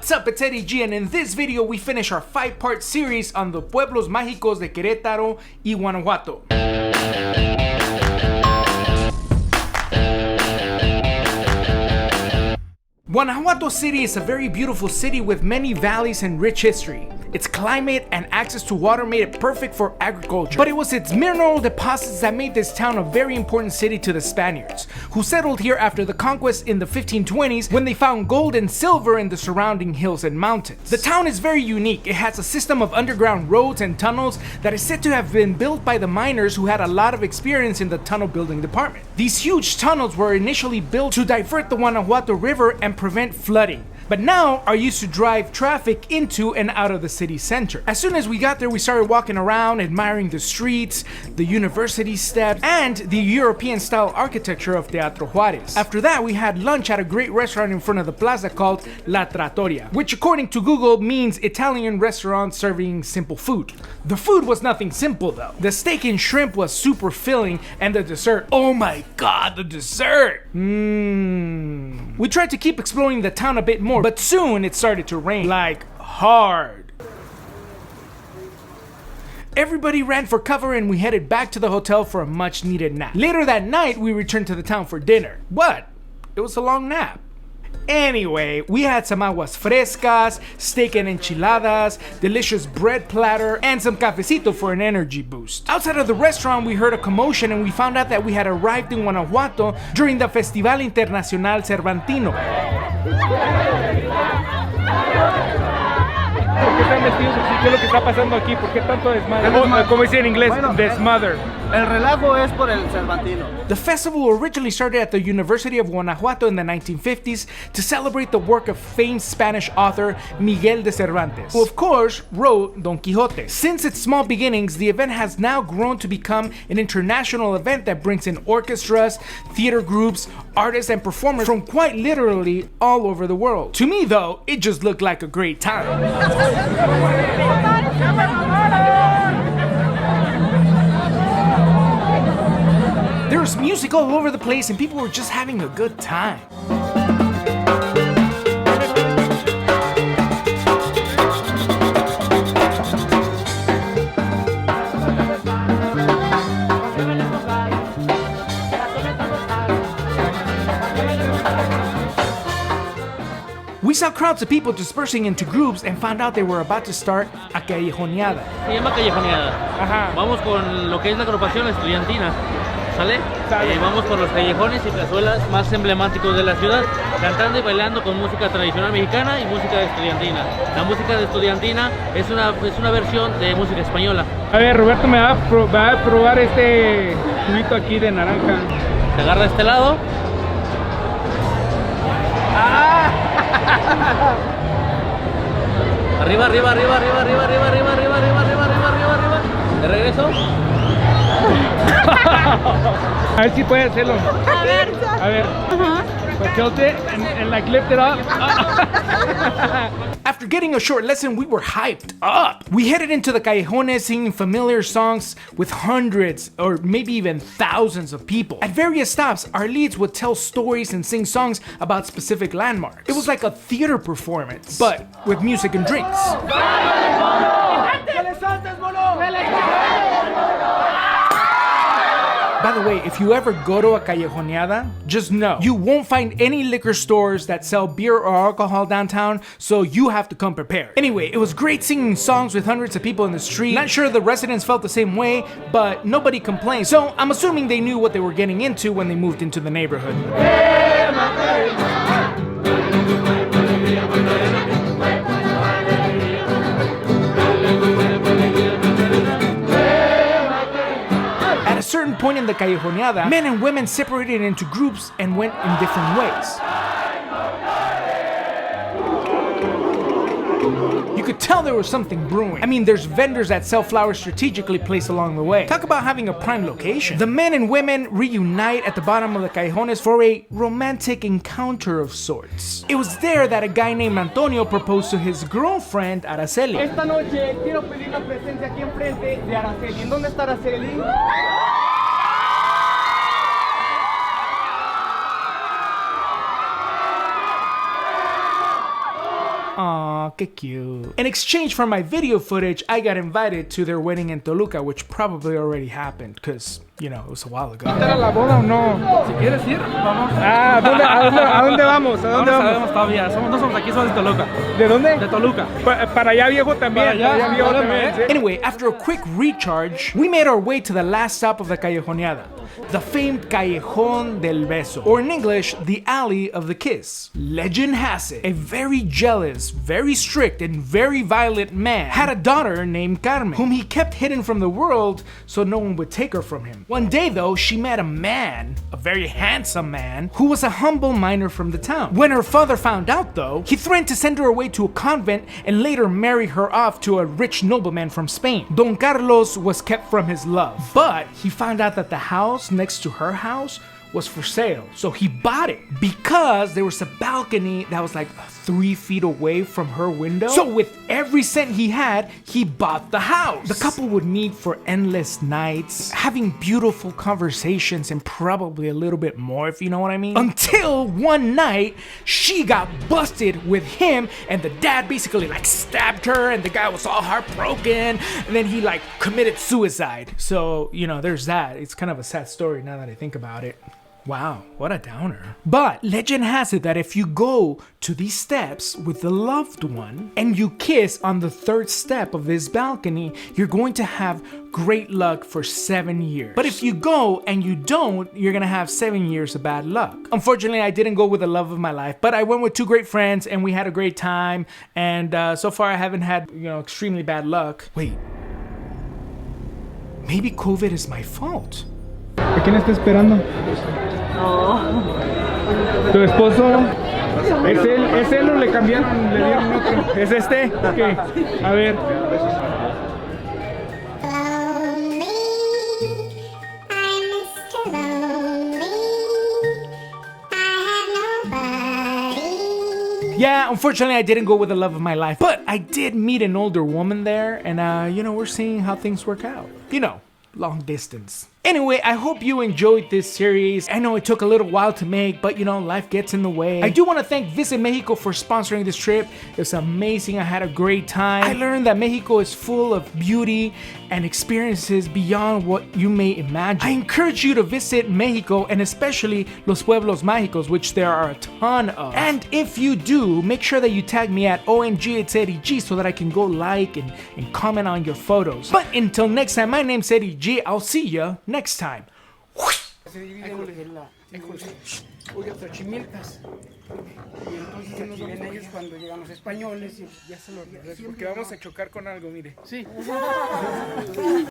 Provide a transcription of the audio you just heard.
What's up, it's Eddie G, and in this video we finish our 5-part series on the Pueblos Magicos de Queretaro y Guanajuato. Guanajuato City is a very beautiful city with many valleys and rich history. Its climate and access to water made it perfect for agriculture. But it was its mineral deposits that made this town a very important city to the Spaniards, who settled here after the conquest in the 1520s when they found gold and silver in the surrounding hills and mountains. The town is very unique. It has a system of underground roads and tunnels that is said to have been built by the miners who had a lot of experience in the tunnel building department. These huge tunnels were initially built to divert the Guanajuato River and prevent flooding, but now are used to drive traffic into and out of the city center. As soon as we got there, we started walking around, admiring the streets, the university steps, and the European-style architecture of Teatro Juárez. After that, we had lunch at a great restaurant in front of the plaza called La Trattoria, which according to Google means Italian restaurant serving simple food. The food was nothing simple though. The steak and shrimp was super filling, and the dessert, oh my god, the dessert! We tried to keep exploring the town a bit more, but soon it started to rain, like hard. Everybody ran for cover and we headed back to the hotel for a much needed nap. Later that night, we returned to the town for dinner. But it was a long nap. Anyway, we had some aguas frescas, steak and enchiladas, delicious bread platter, and some cafecito for an energy boost. Outside of the restaurant, we heard a commotion and we found out that we had arrived in Guanajuato during the Festival Internacional Cervantino. ¿Por qué están vestidos así? ¿Qué es lo que está pasando aquí? ¿Por qué tanto desmadre? Como dice en inglés, desmother. El relajo es por el Cervantino. The festival originally started at the University of Guanajuato in the 1950s to celebrate the work of famed Spanish author Miguel de Cervantes, who of course wrote Don Quixote. Since its small beginnings, the event has now grown to become an international event that brings in orchestras, theater groups, artists, and performers from quite literally all over the world. To me though, it just looked like a great time. There was music all over the place and people were just having a good time. We saw crowds of people dispersing into groups and found out they were about to start a callejoneada. Se llama Callejoneada. Ajá. Vamos con lo que es la agrupación estudiantina. ¿Sale? Vamos por los callejones y plazuelas más emblemáticos de la ciudad, cantando y bailando con música tradicional mexicana y música estudiantina. La música estudiantina es una versión de música española. A ver, Roberto me va a probar este juguito aquí de naranja. Se agarra de este lado. Arriba, arriba, arriba, arriba, arriba, arriba, arriba, arriba, arriba, arriba, arriba, arriba, arriba. De regreso. A ver si puede hacerlo. A ver. Tilt it and like lift it up. After getting a short lesson, we were hyped up. We headed into the callejones singing familiar songs with hundreds or maybe even thousands of people. At various stops, our leads would tell stories and sing songs about specific landmarks. It was like a theater performance, but with music and drinks. By the way, if you ever go to a callejoneada, just know you won't find any liquor stores that sell beer or alcohol downtown, so you have to come prepared. Anyway, it was great singing songs with hundreds of people in the street. Not sure the residents felt the same way, but nobody complained, so I'm assuming they knew what they were getting into when they moved into the neighborhood. At a certain point in the callejoneada, men and women separated into groups and went in different ways. You could tell there was something brewing. I mean, there's vendors that sell flowers strategically placed along the way. Talk about having a prime location. The men and women reunite at the bottom of the callejones for a romantic encounter of sorts. It was there that a guy named Antonio proposed to his girlfriend, Araceli. Esta noche quiero pedir la presencia aquí enfrente de Araceli. ¿En dónde está Araceli? Aw, que cute. In exchange for my video footage, I got invited to their wedding in Toluca, which probably already happened, because, you know, it was a while ago. ¿Era la boda o no? Si quieres ir, vamos. Ah, ¿a dónde vamos? ¿A dónde No vamos? sabemos todavía. No somos aquí, somos de Toluca. ¿De dónde? De Toluca. Para allá viejo también. Para allá viejo problema, también. ¿eh? ¿Sí? Anyway, after a quick recharge, we made our way to the last stop of the Callejoneada, the famed Callejón del Beso, or in English, the Alley of the Kiss. Legend has it, a very jealous, very strict, and very violent man had a daughter named Carmen, whom he kept hidden from the world so no one would take her from him. One day though, she met a man, a very handsome man, who was a humble miner from the town. When her father found out though, he threatened to send her away to a convent and later marry her off to a rich nobleman from Spain. Don Carlos was kept from his love, but he found out that the house next to her house was for sale, so he bought it because there was a balcony that was like 3 feet away from her window. So with every cent he had, he bought the house. The couple would meet for endless nights, having beautiful conversations and probably a little bit more, if you know what I mean. Until one night, she got busted with him and the dad basically like stabbed her and the guy was all heartbroken and then he like committed suicide. So, you know, there's that. It's kind of a sad story now that I think about it. Wow, what a downer. But legend has it that if you go to these steps with the loved one and you kiss on the 3rd step of this balcony, you're going to have great luck for 7 years. But if you go and you don't, you're gonna have 7 years of bad luck. Unfortunately, I didn't go with the love of my life, but I went with 2 great friends and we had a great time. And so far I haven't had, you know, extremely bad luck. Wait, maybe COVID is my fault. ¿A quién está esperando? ¿Tu esposo? ¿Es él o le cambiaron, le dieron otro? ¿Es este? Ok, a ver. Yeah, unfortunately I didn't go with the love of my life, but I did meet an older woman there and you know, we're seeing how things work out. You know, long distance. Anyway, I hope you enjoyed this series. I know it took a little while to make, but you know, life gets in the way. I do want to thank Visit Mexico for sponsoring this trip. It was amazing. I had a great time. I learned that Mexico is full of beauty and experiences beyond what you may imagine. I encourage you to visit Mexico and especially Los Pueblos Magicos, which there are a ton of. And if you do, make sure that you tag me at ONGHetzEddieG so that I can go like and comment on your photos. But until next time, my name's Eddie G. I'll see ya next time. Se divide en la Xochimilcas. Y entonces se nos ven ellos cuando llegan los españoles y ya se los Porque vamos a chocar con algo, mire. Sí.